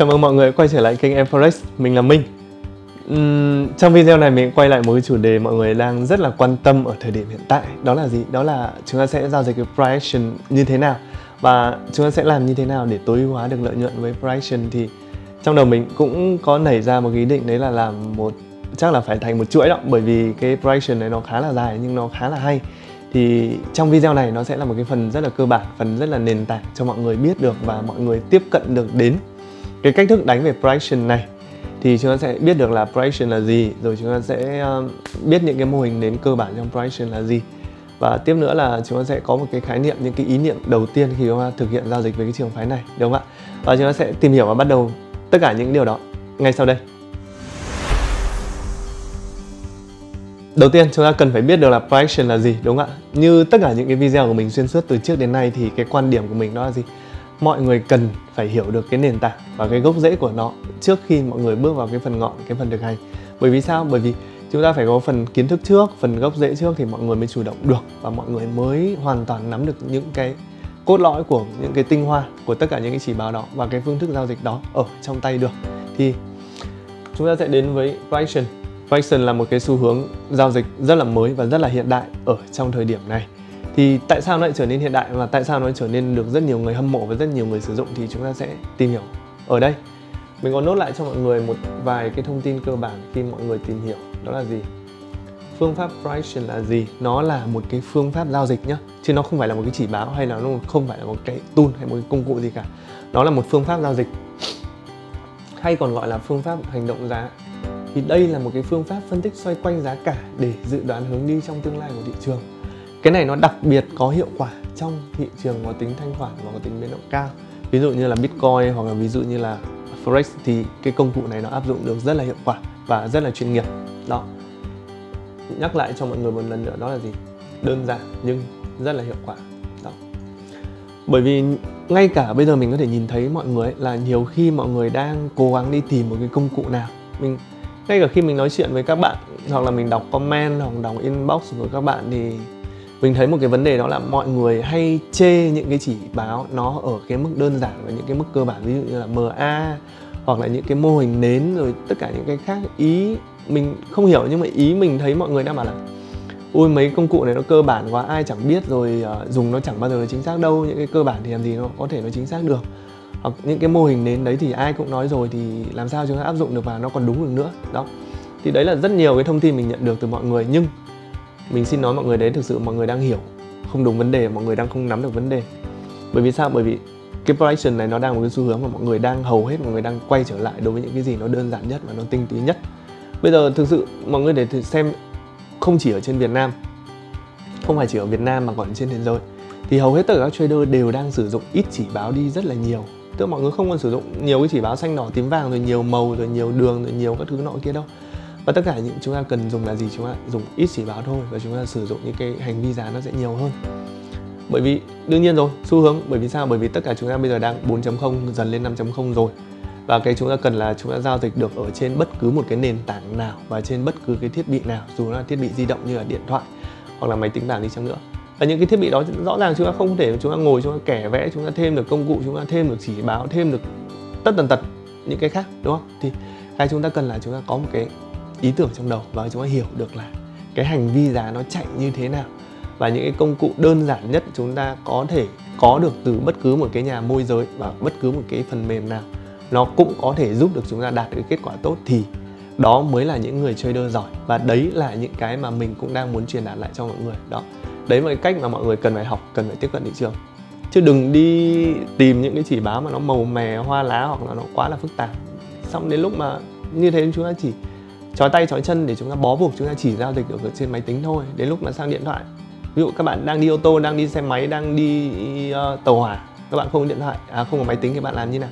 Chào mừng mọi người quay trở lại kênh Forex, mình là Minh. Trong video này mình quay lại một cái chủ đề mọi người đang rất là quan tâm ở thời điểm hiện tại. Đó là gì? Đó là chúng ta sẽ giao dịch cái price action như thế nào và chúng ta sẽ làm như thế nào để tối ưu hóa được lợi nhuận với price action. Thì trong đầu mình cũng có nảy ra một cái ý định, đấy là làm chắc là phải thành một chuỗi đó, bởi vì cái price action này nó khá là dài nhưng nó khá là hay. Thì trong video này nó sẽ là một cái phần rất là cơ bản, phần rất là nền tảng cho mọi người biết được và mọi người tiếp cận được đến cái cách thức đánh về price action này. Thì chúng ta sẽ biết được là price action là gì, rồi chúng ta sẽ biết những cái mô hình nến cơ bản trong price action là gì. Và tiếp nữa là chúng ta sẽ có một cái khái niệm, những cái ý niệm đầu tiên khi chúng ta thực hiện giao dịch với cái trường phái này, đúng không ạ? Và chúng ta sẽ tìm hiểu và bắt đầu tất cả những điều đó ngay sau đây. Đầu tiên chúng ta cần phải biết được là price action là gì, đúng không ạ? Như tất cả những cái video của mình xuyên suốt từ trước đến nay thì cái quan điểm của mình đó là gì? Mọi người cần phải hiểu được cái nền tảng và cái gốc rễ của nó trước khi mọi người bước vào cái phần ngọn, cái phần thực hành. Bởi vì sao? Bởi vì chúng ta phải có phần kiến thức trước, phần gốc rễ trước thì mọi người mới chủ động được và mọi người mới hoàn toàn nắm được những cái cốt lõi của những cái tinh hoa của tất cả những cái chỉ báo đó và cái phương thức giao dịch đó ở trong tay được. Thì chúng ta sẽ đến với price action. Price action là một cái xu hướng giao dịch rất là mới và rất là hiện đại ở trong thời điểm này. Thì tại sao nó lại trở nên hiện đại và tại sao nó lại trở nên được rất nhiều người hâm mộ và rất nhiều người sử dụng thì chúng ta sẽ tìm hiểu ở đây. Mình có nốt lại cho mọi người một vài cái thông tin cơ bản khi mọi người tìm hiểu. Đó là gì? Phương pháp price action là gì? Nó là một cái phương pháp giao dịch nhá, chứ nó không phải là một cái chỉ báo hay là nó không phải là một cái tool hay một cái công cụ gì cả. Nó là một phương pháp giao dịch, hay còn gọi là phương pháp hành động giá. Thì đây là một cái phương pháp phân tích xoay quanh giá cả để dự đoán hướng đi trong tương lai của thị trường. Cái này nó đặc biệt có hiệu quả trong thị trường có tính thanh khoản và có tính biến động cao. Ví dụ như là Bitcoin hoặc là ví dụ như là Forex thì cái công cụ này nó áp dụng được rất là hiệu quả và rất là chuyên nghiệp. Đó. Nhắc lại cho mọi người một lần nữa, đó là gì? Đơn giản nhưng rất là hiệu quả. Đó. Bởi vì ngay cả bây giờ mình có thể nhìn thấy mọi người là nhiều khi mọi người đang cố gắng đi tìm một cái công cụ nào. Ngay cả khi mình nói chuyện với các bạn hoặc là mình đọc comment hoặc đọc inbox của các bạn thì mình thấy một cái vấn đề, đó là mọi người hay chê những cái chỉ báo nó ở cái mức đơn giản và những cái mức cơ bản, ví dụ như là MA hoặc là những cái mô hình nến rồi tất cả những cái khác. Ý mình không hiểu nhưng mà ý mình thấy mọi người đang bảo là ui mấy công cụ này nó cơ bản quá, ai chẳng biết, rồi dùng nó chẳng bao giờ nó chính xác đâu. Những cái cơ bản thì làm gì nó có thể nó chính xác được, hoặc những cái mô hình nến đấy thì ai cũng nói rồi thì làm sao chúng ta áp dụng được và nó còn đúng được nữa. Đó, thì đấy là rất nhiều cái thông tin mình nhận được từ mọi người, nhưng mình xin nói mọi người đấy, thực sự mọi người đang hiểu không đúng vấn đề, mọi người đang không nắm được vấn đề. Bởi vì sao? Bởi vì cái price action này nó đang một cái xu hướng mà mọi người đang hầu hết mọi người đang quay trở lại đối với những cái gì nó đơn giản nhất và nó tinh túy nhất. Bây giờ thực sự mọi người để xem, không chỉ ở trên Việt Nam, không phải chỉ ở Việt Nam mà còn trên thế giới, thì hầu hết tất cả các trader đều đang sử dụng ít chỉ báo đi rất là nhiều. Tức là mọi người không còn sử dụng nhiều cái chỉ báo xanh đỏ tím vàng rồi nhiều màu rồi nhiều đường rồi nhiều các thứ nọ kia đâu. Và tất cả những chúng ta cần dùng là gì? Chúng ta dùng ít chỉ báo thôi và chúng ta sử dụng những cái hành vi giá nó sẽ nhiều hơn. Bởi vì đương nhiên rồi, xu hướng, bởi vì sao? Bởi vì tất cả chúng ta bây giờ đang 4.0 dần lên 5.0 rồi. Và cái chúng ta cần là chúng ta giao dịch được ở trên bất cứ một cái nền tảng nào và trên bất cứ cái thiết bị nào, dù nó là thiết bị di động như là điện thoại hoặc là máy tính bảng đi chăng nữa. Và những cái thiết bị đó rõ ràng chúng ta không thể chúng ta ngồi chúng ta kẻ vẽ, chúng ta thêm được công cụ, chúng ta thêm được chỉ báo, thêm được tất tần tật những cái khác, đúng không? Thì cái chúng ta cần là chúng ta có một cái ý tưởng trong đầu và chúng ta hiểu được là cái hành vi giá nó chạy như thế nào, và những cái công cụ đơn giản nhất chúng ta có thể có được từ bất cứ một cái nhà môi giới và bất cứ một cái phần mềm nào nó cũng có thể giúp được chúng ta đạt được cái kết quả tốt, thì đó mới là những người trader giỏi. Và đấy là những cái mà mình cũng đang muốn truyền đạt lại cho mọi người. Đó, đấy là cái cách mà mọi người cần phải học, cần phải tiếp cận thị trường, chứ đừng đi tìm những cái chỉ báo mà nó màu mè hoa lá hoặc là nó quá là phức tạp. Xong đến lúc mà như thế chúng ta chỉ chói tay chói chân để chúng ta bó buộc, chúng ta chỉ giao dịch được ở trên máy tính thôi. Đến lúc mà sang điện thoại, ví dụ các bạn đang đi ô tô, đang đi xe máy, đang đi tàu hỏa, các bạn không có điện thoại, không có máy tính thì bạn làm như nào?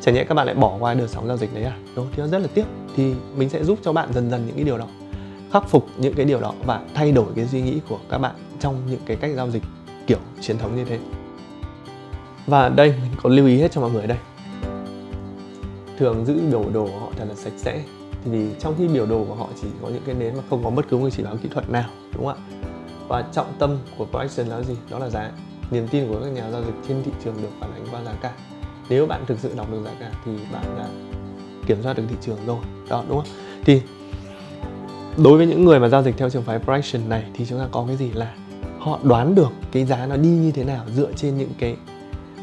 Chả nhẽ các bạn lại bỏ qua đợt sóng giao dịch đấy à? Đúng, thì nó rất là tiếc. Thì mình sẽ giúp cho bạn dần dần những cái điều đó, khắc phục những cái điều đó và thay đổi cái suy nghĩ của các bạn trong những cái cách giao dịch kiểu truyền thống như thế. Và đây mình có lưu ý hết cho mọi người đây. Thường giữ biểu đồ của họ thật là sạch sẽ. Thì vì trong khi biểu đồ của họ chỉ có những cái nến mà không có bất cứ một chỉ báo kỹ thuật nào, đúng không ạ? Và trọng tâm của price action là gì? Đó là giá. Niềm tin của các nhà giao dịch trên thị trường được phản ánh qua giá cả. Nếu bạn thực sự đọc được giá cả thì bạn đã kiểm soát được thị trường rồi, đó, đúng không? Thì đối với những người mà giao dịch theo trường phái Price này thì chúng ta có cái gì là họ đoán được cái giá nó đi như thế nào dựa trên những cái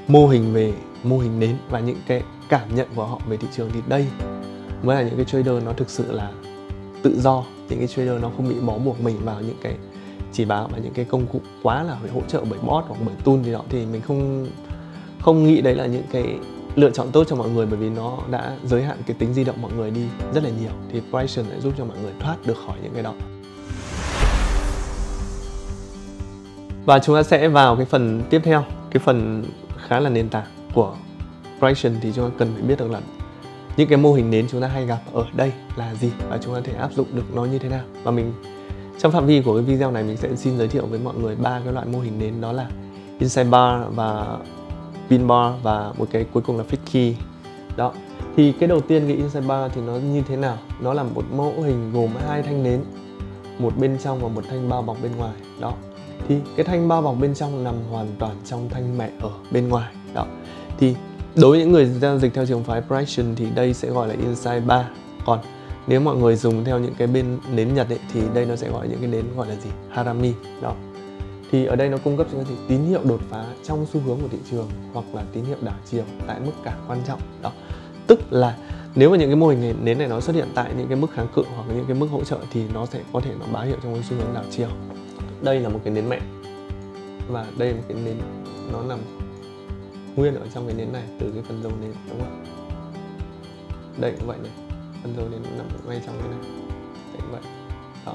mô hình nến và những cái cảm nhận của họ về thị trường. Thì đây mới là những cái trader nó thực sự là tự do, những cái trader nó không bị bó buộc mình vào những cái chỉ báo và những cái công cụ quá là phải hỗ trợ bởi bot hoặc bởi tool gì đó. Thì mình không nghĩ đấy là những cái lựa chọn tốt cho mọi người, bởi vì nó đã giới hạn cái tính di động mọi người đi rất là nhiều. Thì Price lại giúp cho mọi người thoát được khỏi những cái đó. Và chúng ta sẽ vào cái phần tiếp theo, cái phần khá là nền tảng của Price. Thì chúng ta cần phải biết được là những cái mô hình nến chúng ta hay gặp ở đây là gì và chúng ta thể áp dụng được nó như thế nào. Và mình trong phạm vi của cái video này mình sẽ xin giới thiệu với mọi người 3 cái loại mô hình nến, đó là Inside Bar và Pin Bar và một cái cuối cùng là Flicky. Đó. Thì cái đầu tiên, cái Inside Bar thì nó như thế nào? Nó là một mô hình gồm 2 thanh nến, một bên trong và một thanh bao bọc bên ngoài. Đó. Thì cái thanh bao bọc bên trong nằm hoàn toàn trong thanh mẹ ở bên ngoài. Đó. Thì đối với những người giao dịch theo trường phái Price thì đây sẽ gọi là Inside Bar. Còn nếu mọi người dùng theo những cái bên nến Nhật ấy, thì đây nó sẽ gọi những cái nến gọi là gì? Harami. Đó. Thì ở đây nó cung cấp cho cái tín hiệu đột phá trong xu hướng của thị trường hoặc là tín hiệu đảo chiều tại mức cản quan trọng. Đó. Tức là nếu mà những cái mô hình nến này nó xuất hiện tại những cái mức kháng cự hoặc là những cái mức hỗ trợ thì nó sẽ có thể nó báo hiệu trong cái xu hướng đảo chiều. Đây là một cái nến mẹ và đây là một cái nến nó nằm nguyên ở trong cái nến này từ cái phần dầu nến, đúng không? Đây cũng vậy này, phần dầu nến nằm ngay trong cái này, đây cũng vậy. Đó.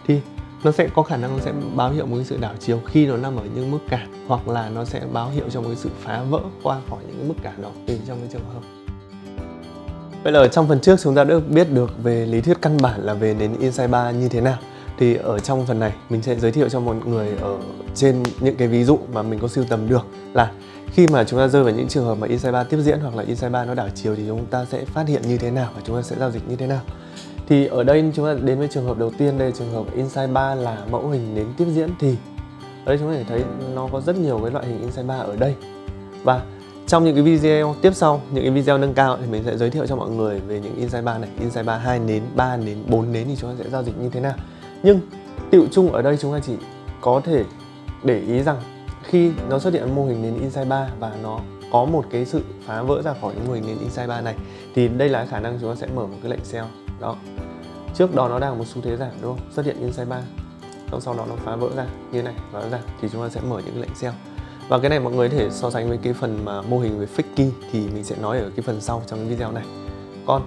Thì nó sẽ có khả năng nó sẽ báo hiệu một cái sự đảo chiều khi nó nằm ở những mức cản, hoặc là nó sẽ báo hiệu cho một cái sự phá vỡ qua khỏi những cái mức cản đó tùy trong cái trường hợp. Vậy là ở trong phần trước chúng ta đã biết được về lý thuyết căn bản là về nến Inside Bar như thế nào. Thì ở trong phần này mình sẽ giới thiệu cho mọi người ở trên những cái ví dụ mà mình có sưu tầm được là khi mà chúng ta rơi vào những trường hợp mà Inside Bar tiếp diễn hoặc là Inside Bar nó đảo chiều thì chúng ta sẽ phát hiện như thế nào và chúng ta sẽ giao dịch như thế nào. Thì ở đây chúng ta đến với trường hợp đầu tiên, đây là trường hợp Inside Bar là mẫu hình nến tiếp diễn. Thì ở đây chúng ta thấy nó có rất nhiều cái loại hình Inside Bar ở đây. Và trong những cái video tiếp sau, những cái video nâng cao thì mình sẽ giới thiệu cho mọi người về những Inside Bar này, Inside Bar 2 nến, 3 nến, 4 nến thì chúng ta sẽ giao dịch như thế nào. Nhưng tựu chung ở đây chúng ta chỉ có thể để ý rằng khi nó xuất hiện mô hình nến Inside Bar và nó có một cái sự phá vỡ ra khỏi cái mô hình nến Inside Bar này thì đây là khả năng chúng ta sẽ mở một cái lệnh sell. Đó. Trước đó nó đang một xu thế giảm, đúng không? Xuất hiện Inside Bar, sau đó nó phá vỡ ra như này và nó giảm thì chúng ta sẽ mở những cái lệnh sell. Và cái này mọi người có thể so sánh với cái phần mà mô hình về Flicky thì mình sẽ nói ở cái phần sau trong cái video này. Còn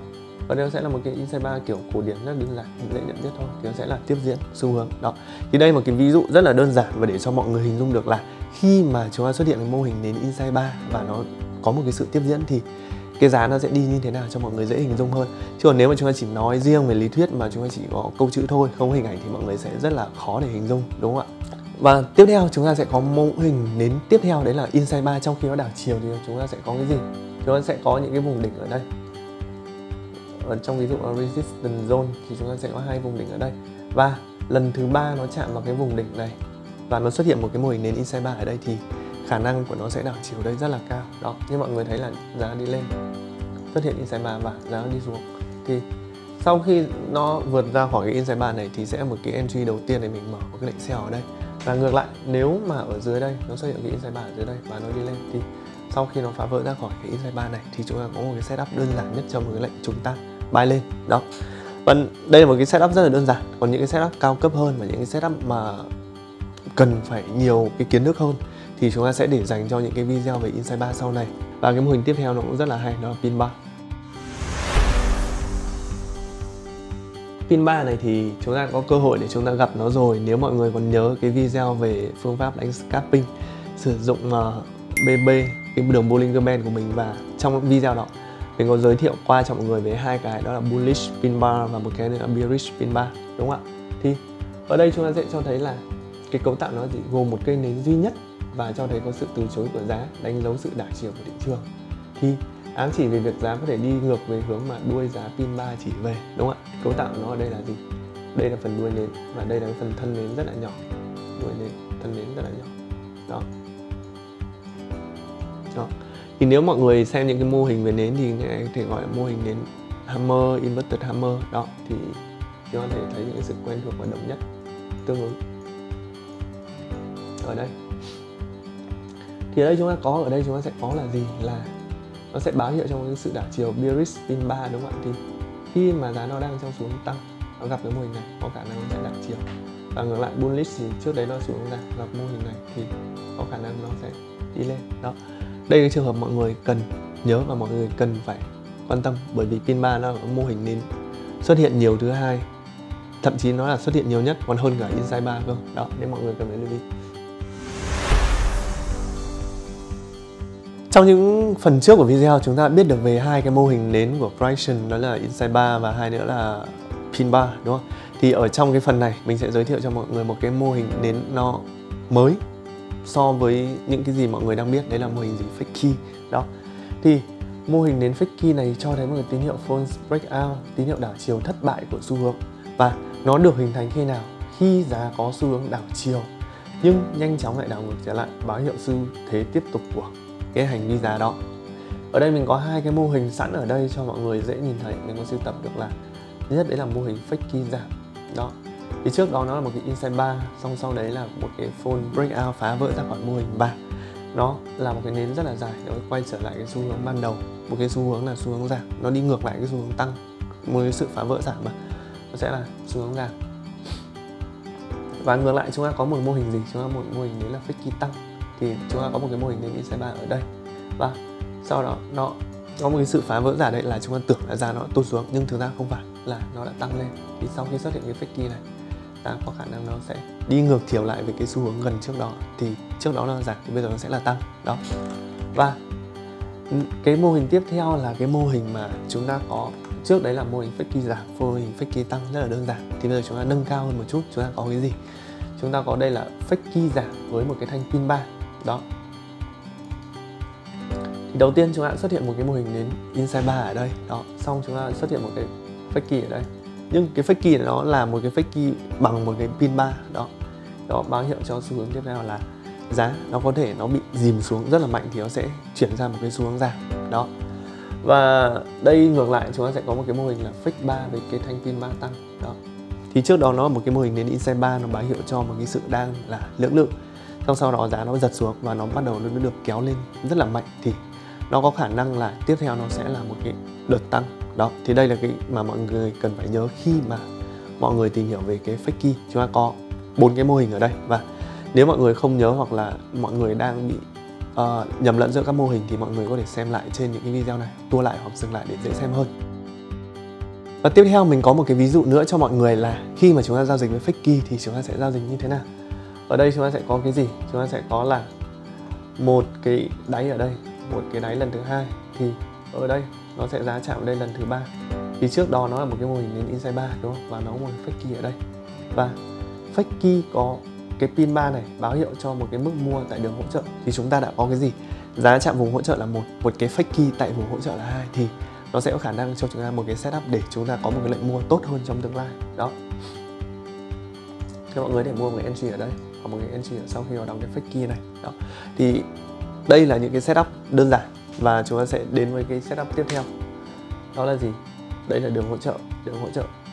ở đây sẽ là một cái Inside Bar kiểu cổ điển rất đơn giản, dễ nhận biết thôi. Thì nó sẽ là tiếp diễn xu hướng. Đó. Thì đây là một cái ví dụ rất là đơn giản và để cho mọi người hình dung được là khi mà chúng ta xuất hiện cái mô hình nến Inside Bar và nó có một cái sự tiếp diễn thì cái giá nó sẽ đi như thế nào cho mọi người dễ hình dung hơn. Chứ còn nếu mà chúng ta chỉ nói riêng về lý thuyết mà chúng ta chỉ có câu chữ thôi, không có hình ảnh thì mọi người sẽ rất là khó để hình dung, đúng không ạ? Và tiếp theo chúng ta sẽ có mô hình nến tiếp theo, đấy là Inside Bar trong khi nó đảo chiều thì chúng ta sẽ có cái gì? Chúng ta sẽ có những cái vùng đỉnh ở đây. Ở trong ví dụ là Resistance Zone thì chúng ta sẽ có 2 vùng đỉnh ở đây. Và lần thứ 3 nó chạm vào cái vùng đỉnh này và nó xuất hiện một cái mô hình nến Inside Bar ở đây thì khả năng của nó sẽ đảo chiều đây rất là cao. Đó, như mọi người thấy là giá đi lên, xuất hiện Inside Bar và giá đi xuống. Thì sau khi nó vượt ra khỏi cái Inside Bar này thì sẽ một cái entry đầu tiên để mình mở một cái lệnh sell ở đây. Và ngược lại, nếu mà ở dưới đây nó xuất hiện cái Inside Bar ở dưới đây và nó đi lên thì sau khi nó phá vỡ ra khỏi cái Inside Bar này thì chúng ta có một cái setup đơn giản nhất cho một cái lệnh chúng ta buy lên. Đó. Và đây là một cái setup rất là đơn giản. Còn những cái setup cao cấp hơn và những cái setup mà cần phải nhiều cái kiến thức hơn thì chúng ta sẽ để dành cho những cái video về Inside Bar sau này. Và cái mô hình tiếp theo nó cũng rất là hay, đó là Pin Bar. Pin Bar này thì chúng ta có cơ hội để chúng ta gặp nó rồi. Nếu mọi người còn nhớ cái video về phương pháp đánh scalping sử dụng BB, cái đường Bollinger Band của mình, và trong video đó mình có giới thiệu qua cho mọi người về 2 cái, đó là Bullish Pin Bar và một cái nữa là Bearish Pin Bar, đúng không ạ? Thì ở đây chúng ta sẽ cho thấy là cái cấu tạo nó chỉ gồm một cây nến duy nhất và cho thấy có sự từ chối của giá, đánh dấu sự đảo chiều của thị trường. Thì ám chỉ về việc giá có thể đi ngược về hướng mà đuôi giá Pin Bar chỉ về, đúng không ạ? Cấu tạo nó ở đây là gì? Đây là phần đuôi nến và đây là phần thân nến rất là nhỏ, đuôi nến, thân nến rất là nhỏ. Đó. Đó. Thì nếu mọi người xem những cái mô hình về nến thì người có thể gọi là mô hình nến hammer, inverted hammer. Đó, thì chúng ta có thể thấy những cái sự quen thuộc và đậm nhất tương ứng ở đây. Thì ở đây chúng ta có, ở đây chúng ta sẽ có là gì? Là nó sẽ báo hiệu trong cái sự đảo chiều bearish pin 3, đúng không ạ? Thì khi mà giá nó đang trong xu hướng tăng, nó gặp cái mô hình này có khả năng nó sẽ đảo chiều. Và ngược lại bullish thì trước đấy nó xuống giảm, gặp mô hình này thì có khả năng nó sẽ đi lên. Đó, đây là trường hợp mọi người cần nhớ và mọi người cần phải quan tâm, bởi vì pin 3 nó là mô hình nến xuất hiện nhiều thứ hai, thậm chí nó là xuất hiện nhiều nhất còn hơn cả Insight 3 cơ. Đó, nên mọi người cần phải lưu ý. Trong những phần trước của video chúng ta biết được về hai cái mô hình nến của Fraction, đó là Insight 3 và hai nữa là pin 3, đúng không? Thì ở trong cái phần này mình sẽ giới thiệu cho mọi người một cái mô hình nến nó mới so với những cái gì mọi người đang biết, đấy là mô hình gì? Fake key. Đó, thì mô hình nến fake key này cho thấy một cái tín hiệu false breakout, tín hiệu đảo chiều thất bại của xu hướng. Và nó được hình thành khi nào? Khi giá có xu hướng đảo chiều nhưng nhanh chóng lại đảo ngược trở lại, báo hiệu xu thế tiếp tục của cái hành vi giá đó. Ở đây mình có hai cái mô hình sẵn ở đây cho mọi người dễ nhìn thấy, mình có sưu tập được là thứ nhất đấy là mô hình fake key giảm. Đó, thì trước đó nó là một cái Insight 3, xong sau đấy là một cái false breakout phá vỡ ra khỏi mô hình 3. Nó là một cái nến rất là dài, nó quay trở lại cái xu hướng ban đầu, một cái xu hướng là xu hướng giảm, nó đi ngược lại cái xu hướng tăng, một cái sự phá vỡ giảm mà nó sẽ là xu hướng giảm. Và ngược lại chúng ta có một mô hình gì? Chúng ta một mô hình đấy là fake key tăng. Thì chúng ta có một cái mô hình nến Insight 3 ở đây, và sau đó nó có một cái sự phá vỡ giả đấy là chúng ta tưởng là giá nó tụt xuống, nhưng thực ra không phải, là nó đã tăng lên. Thì sau khi xuất hiện cái fake key này, ta có khả năng nó sẽ đi ngược chiều lại với cái xu hướng gần trước đó. Thì trước đó là giảm thì bây giờ nó sẽ là tăng. Đó, và cái mô hình tiếp theo là cái mô hình mà chúng ta có trước đấy là mô hình fake key giảm, mô hình fake key tăng, rất là đơn giản. Thì bây giờ chúng ta nâng cao hơn một chút, chúng ta có cái gì? Chúng ta có đây là fake key giảm với một cái thanh pin 3. Đó, thì đầu tiên chúng ta xuất hiện một cái mô hình đến Insight 3 ở đây. Đó, xong chúng ta xuất hiện một cái fake key ở đây, nhưng cái fake key này nó là một cái fake key bằng một cái pin 3. Đó, đó báo hiệu cho xu hướng tiếp theo là giá nó có thể nó bị dìm xuống rất là mạnh thì nó sẽ chuyển ra một cái xu hướng giảm. Đó, và đây ngược lại chúng ta sẽ có một cái mô hình là fake 3 với cái thanh pin 3 tăng. Đó, thì trước đó nó là một cái mô hình đến Insight 3, nó báo hiệu cho một cái sự đang là lưỡng lự, xong sau đó giá nó giật xuống và nó bắt đầu nó được kéo lên rất là mạnh, thì nó có khả năng là tiếp theo nó sẽ là một cái đợt tăng. Đó, thì đây là cái mà mọi người cần phải nhớ khi mà mọi người tìm hiểu về cái fake key. Chúng ta có 4 cái mô hình ở đây, và nếu mọi người không nhớ hoặc là mọi người đang bị nhầm lẫn giữa các mô hình thì mọi người có thể xem lại trên những cái video này, tua lại hoặc dừng lại để dễ xem hơn. Và tiếp theo mình có một cái ví dụ nữa cho mọi người là khi mà chúng ta giao dịch với fake key thì chúng ta sẽ giao dịch như thế nào. Ở đây chúng ta sẽ có cái gì? Chúng ta sẽ có là một cái đáy ở đây, một cái đáy lần thứ hai, thì ở đây nó sẽ giá chạm ở đây lần thứ 3. Thì trước đó nó là một cái mô hình đến Insight 3, đúng không? Và nó có một cái fake key ở đây. Và fake key có cái pin 3 này báo hiệu cho một cái mức mua tại đường hỗ trợ. Thì chúng ta đã có cái gì? Giá chạm vùng hỗ trợ là một cái fake key tại vùng hỗ trợ là 2, thì nó sẽ có khả năng cho chúng ta một cái setup để chúng ta có một cái lệnh mua tốt hơn trong tương lai. Đó, thì mọi người để mua một cái entry ở đây hoặc một cái entry ở sau khi vào đóng cái fake key này. Đó, thì đây là những cái setup đơn giản, và chúng ta sẽ đến với cái setup tiếp theo. Đó là gì? Đây là đường hỗ trợ,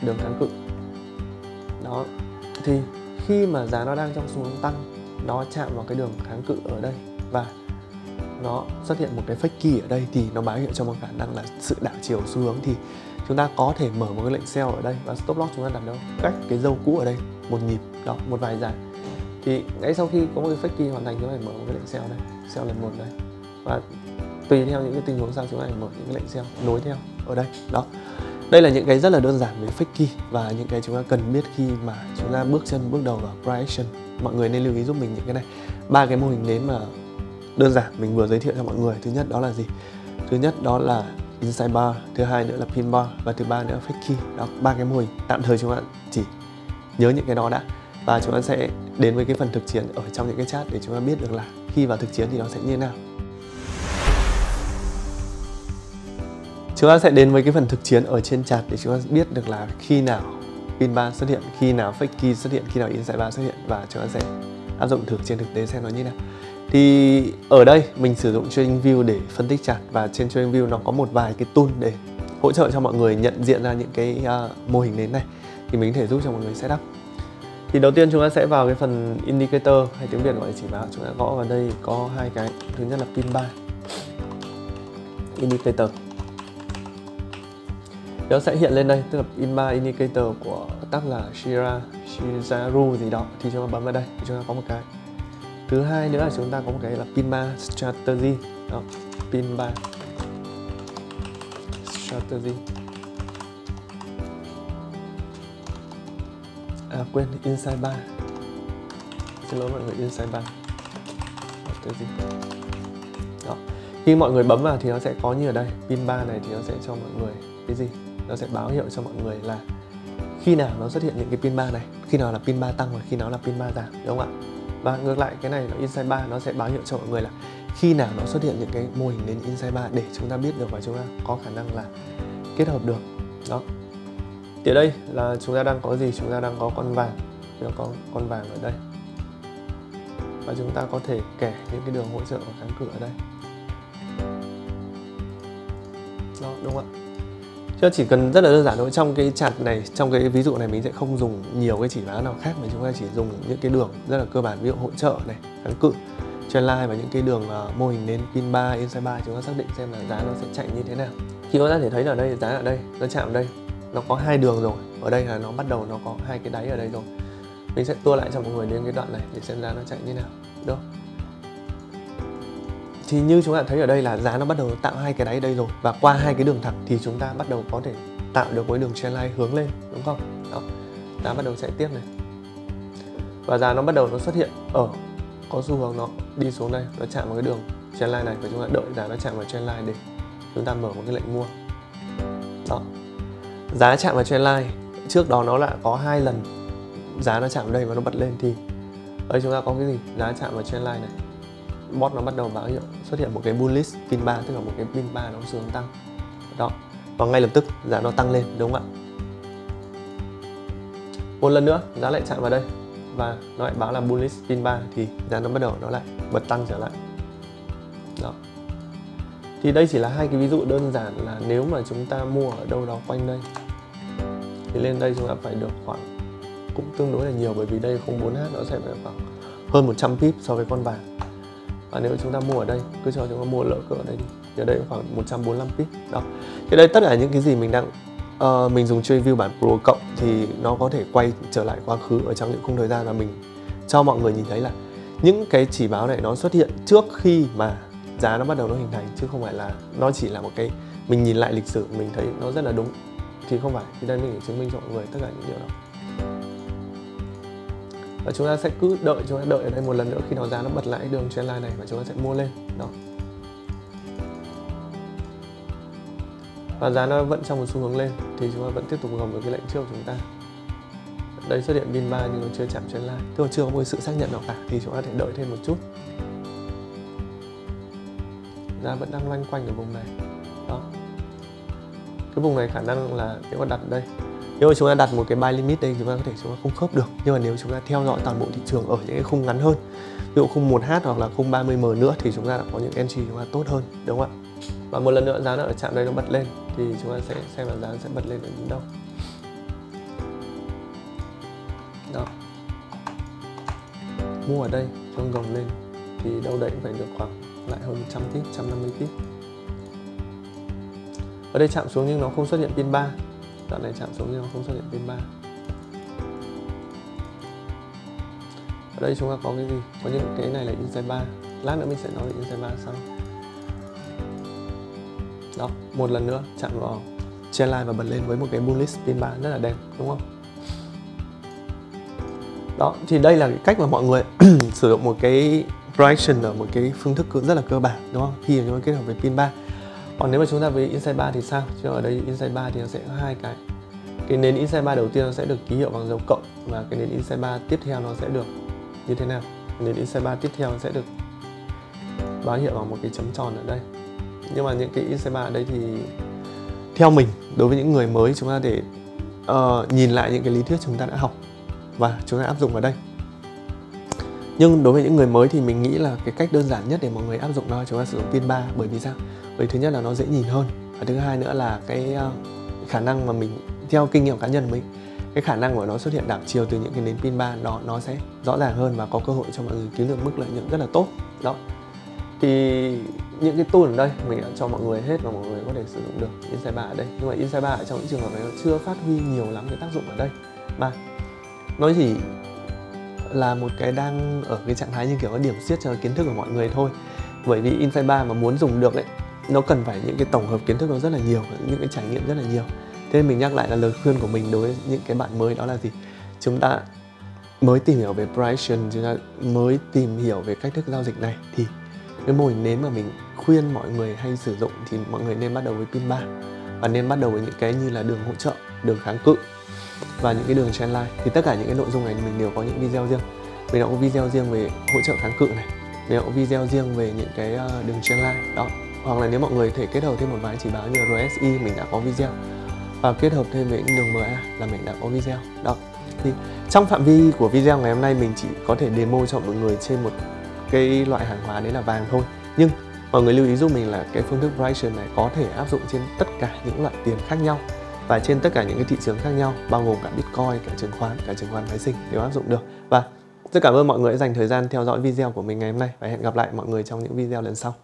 đường kháng cự. Đó, thì khi mà giá nó đang trong xu hướng tăng, nó chạm vào cái đường kháng cự ở đây và nó xuất hiện một cái fake key ở đây, thì nó báo hiệu cho một khả năng là sự đảo chiều xu hướng. Thì chúng ta có thể mở một cái lệnh sell ở đây, và stop loss chúng ta đặt đâu? Cách cái dâu cũ ở đây một nhịp, đó, một vài giải. Thì ngay sau khi có một cái fake key hoàn thành, chúng ta mở một cái lệnh sell đây, sell lần 1 đây, và tùy theo những cái tình huống sau chúng ta mở những cái lệnh sell nối theo ở đây. Đó, đây là những cái rất là đơn giản về fake key và những cái chúng ta cần biết khi mà chúng ta bước đầu vào price action. Mọi người nên lưu ý giúp mình những cái này. 3 cái mô hình nến mà đơn giản mình vừa giới thiệu cho mọi người. Thứ nhất đó là gì? Thứ nhất đó là Insight 3, thứ hai nữa là pin bar, và thứ ba nữa là fake key. Đó, 3 cái mô hình. Tạm thời chúng ta chỉ nhớ những cái đó đã, và chúng ta sẽ đến với cái phần thực chiến ở trong những cái chat để chúng ta biết được là khi vào thực chiến thì nó sẽ như thế nào. Chúng ta sẽ đến với cái phần thực chiến ở trên chat để chúng ta biết được là khi nào pin bar xuất hiện, khi nào fake key xuất hiện, khi nào Insight 3 xuất hiện, và chúng ta sẽ áp dụng thử trên thực tế xem nó như nào. Thì ở đây mình sử dụng TradingView để phân tích chart, và trên TradingView nó có một vài cái tool để hỗ trợ cho mọi người nhận diện ra những cái mô hình nến này, thì mình có thể giúp cho mọi người setup. Thì đầu tiên chúng ta sẽ vào cái phần indicator, hay tiếng Việt gọi là chỉ báo. Chúng ta gõ vào đây có hai cái, thứ nhất là pin bar indicator, nó sẽ hiện lên đây, tức là pin bar indicator của tác là Shizaru gì đó, thì chúng ta bấm vào đây thì chúng ta có một cái. Thứ hai nữa là chúng ta có một cái là pin bar strategy đó, pin bar strategy. Quên, inside bar, xin lỗi mọi người, inside bar strategy đó. Khi mọi người bấm vào thì nó sẽ có như ở đây, pin bar này thì nó sẽ cho mọi người cái gì, nó sẽ báo hiệu cho mọi người là khi nào nó xuất hiện những cái pin bar này, khi nào là pin bar tăng và khi nào là pin bar giảm, đúng không ạ? Và ngược lại cái này là inside bar, nó sẽ báo hiệu cho mọi người là khi nào nó xuất hiện những cái mô hình đến inside bar để chúng ta biết được và chúng ta có khả năng là kết hợp được đó. Thì ở đây là chúng ta đang có gì, chúng ta đang có con vàng, nó có con vàng ở đây, và chúng ta có thể kẻ những cái đường hỗ trợ và kháng cự ở đây đó, đúng không ạ? Chứ chỉ cần rất là đơn giản thôi. Trong cái chart này, trong cái ví dụ này mình sẽ không dùng nhiều cái chỉ báo nào khác, mà chúng ta chỉ dùng những cái đường rất là cơ bản, ví dụ hỗ trợ này, kháng cự, trendline và những cái đường mô hình nến pin bar, inside bar, chúng ta xác định xem là giá nó sẽ chạy như thế nào. Khi chúng ta thể thấy là ở đây giá ở đây nó chạm ở đây, nó có hai đường rồi, ở đây là nó bắt đầu nó có hai cái đáy ở đây rồi. Mình sẽ tua lại cho mọi người đến cái đoạn này để xem giá nó chạy như nào, được không? Thì như chúng ta thấy ở đây là giá nó bắt đầu tạo hai cái đáy ở đây rồi, và qua hai cái đường thẳng thì chúng ta bắt đầu có thể tạo được với đường trendline hướng lên, đúng không? Đó, giá bắt đầu chạy tiếp này, và giá nó bắt đầu nó xuất hiện ở có xu hướng nó đi xuống đây, nó chạm vào cái đường trendline này, và chúng ta đợi giá nó chạm vào trendline để chúng ta mở một cái lệnh mua. Đó, giá chạm vào trendline, trước đó nó đã có hai lần giá nó chạm vào đây và nó bật lên, thì đây chúng ta có cái gì, giá chạm vào trendline này, bot nó bắt đầu báo hiệu xuất hiện một cái bullish pin bar, tức là một cái pin bar nó xu hướng tăng đó, và ngay lập tức giá nó tăng lên, đúng không ạ? Một lần nữa giá lại chạm vào đây và nó lại báo là bullish pin bar, thì giá nó bắt đầu nó lại bật tăng trở lại đó. Thì đây chỉ là hai cái ví dụ đơn giản là nếu mà chúng ta mua ở đâu đó quanh đây thì lên đây chúng ta phải được khoảng cũng tương đối là nhiều, bởi vì đây 0.4H nó sẽ phải khoảng hơn 100 pip so với con vàng. Và nếu chúng ta mua ở đây, cứ cho chúng ta mua lỡ cỡ ở đây đi, thì ở đây khoảng 145 pip đó. Thì đây tất cả những cái gì mình đang mình dùng TradingView bản Pro cộng thì nó có thể quay trở lại quá khứ ở trong những khung thời gian, và mình cho mọi người nhìn thấy là những cái chỉ báo này nó xuất hiện trước khi mà giá nó bắt đầu nó hình thành, chứ không phải là nó chỉ là một cái mình nhìn lại lịch sử mình thấy nó rất là đúng, thì không phải. Thì đây mình phải chứng minh cho mọi người tất cả những điều đó. Và chúng ta sẽ cứ đợi, chúng ta đợi ở đây một lần nữa, khi nào giá nó bật lại đường trendline này và chúng ta sẽ mua lên đó. Và giá nó vẫn trong một xu hướng lên thì chúng ta vẫn tiếp tục gồng với cái lệnh trước của chúng ta. Đây xuất hiện pin bar nhưng nó chưa chạm trendline, tức là chưa có một sự xác nhận nào cả, thì chúng ta thể đợi thêm một chút. Giá vẫn đang loanh quanh ở vùng này đó. Cái vùng này khả năng là nếu mà đặt đây, nếu mà chúng ta đặt một cái buy limit đây, chúng ta có thể chúng ta không khớp được. Nhưng mà nếu chúng ta theo dõi toàn bộ thị trường ở những cái khung ngắn hơn, ví dụ khung 1H hoặc là khung 30M nữa, thì chúng ta đã có những entry chúng ta tốt hơn, đúng không ạ? Và một lần nữa giá nó ở chạm đây nó bật lên thì chúng ta sẽ xem là giá sẽ bật lên ở đến đâu. Đó. Mua ở đây cho gồng lên thì đâu đấy phải được khoảng lại hơn 100 pip, 150 pip. Ở đây chạm xuống nhưng nó không xuất hiện pin bar. Đoạn này chạm xuống nhưng nó không xuất hiện pin bar. Ở đây chúng ta có cái gì? Có những cái này là inside bar. Lát nữa mình sẽ nói về inside bar sau. Đó, một lần nữa chạm vào trendline và bật lên với một cái bullish pin bar rất là đẹp, đúng không? Đó, thì đây là cái cách mà mọi người sử dụng một cái price action ở một cái phương thức rất là cơ bản, đúng không? Khi mà chúng ta kết hợp với pin bar. Còn nếu mà chúng ta với inside bar thì sao? Chứ ở đây inside bar thì nó sẽ có hai cái. Cái nến inside bar đầu tiên nó sẽ được ký hiệu bằng dấu cộng, và cái nến inside bar tiếp theo nó sẽ được như thế nào? Nến inside bar tiếp theo nó sẽ được báo hiệu bằng một cái chấm tròn ở đây. Nhưng mà những cái inside bar ở đây thì theo mình, đối với những người mới, chúng ta để nhìn lại những cái lý thuyết chúng ta đã học và chúng ta áp dụng vào đây. Nhưng đối với những người mới thì mình nghĩ là cái cách đơn giản nhất để mọi người áp dụng đó là chúng ta sử dụng pin 3. Bởi vì sao? Bởi thứ nhất là nó dễ nhìn hơn, và thứ hai nữa là cái khả năng mà mình, theo kinh nghiệm cá nhân của mình, cái khả năng của nó xuất hiện đảo chiều từ những cái nến pin 3 đó nó sẽ rõ ràng hơn và có cơ hội cho mọi người kiếm được mức lợi nhuận rất là tốt. Đó. Thì những cái tool ở đây mình đã cho mọi người hết và mọi người có thể sử dụng được Insight 3 ở đây. Nhưng mà Insight 3 ở trong những trường hợp này nó chưa phát huy nhiều lắm cái tác dụng ở đây, mà nó chỉ là một cái đang ở cái trạng thái như kiểu có điểm xiết cho kiến thức của mọi người thôi. Bởi vì Insight 3 mà muốn dùng được ấy, nó cần phải những cái tổng hợp kiến thức nó rất là nhiều, những cái trải nghiệm rất là nhiều. Thế nên mình nhắc lại là lời khuyên của mình đối với những cái bạn mới đó là gì? Chúng ta mới tìm hiểu về price, chúng ta mới tìm hiểu về cách thức giao dịch này, thì cái mô hình nến mà mình khuyên mọi người hay sử dụng thì mọi người nên bắt đầu với pin 3 và nên bắt đầu với những cái như là đường hỗ trợ, đường kháng cự và những cái đường trendline. Thì tất cả những cái nội dung này mình đều có những video riêng. Mình đã có video riêng về hỗ trợ kháng cự này, mình đã có video riêng về những cái đường trendline đó. Hoặc là nếu mọi người thể kết hợp thêm một vài chỉ báo như RSI mình đã có video, và kết hợp thêm với những đường MA là mình đã có video đó. Thì trong phạm vi của video ngày hôm nay mình chỉ có thể demo cho mọi người trên một cái loại hàng hóa đấy là vàng thôi. Nhưng mọi người lưu ý giúp mình là cái phương thức price này có thể áp dụng trên tất cả những loại tiền khác nhau và trên tất cả những cái thị trường khác nhau, bao gồm cả Bitcoin, cả chứng khoán phái sinh đều áp dụng được. Và rất cảm ơn mọi người đã dành thời gian theo dõi video của mình ngày hôm nay và hẹn gặp lại mọi người trong những video lần sau.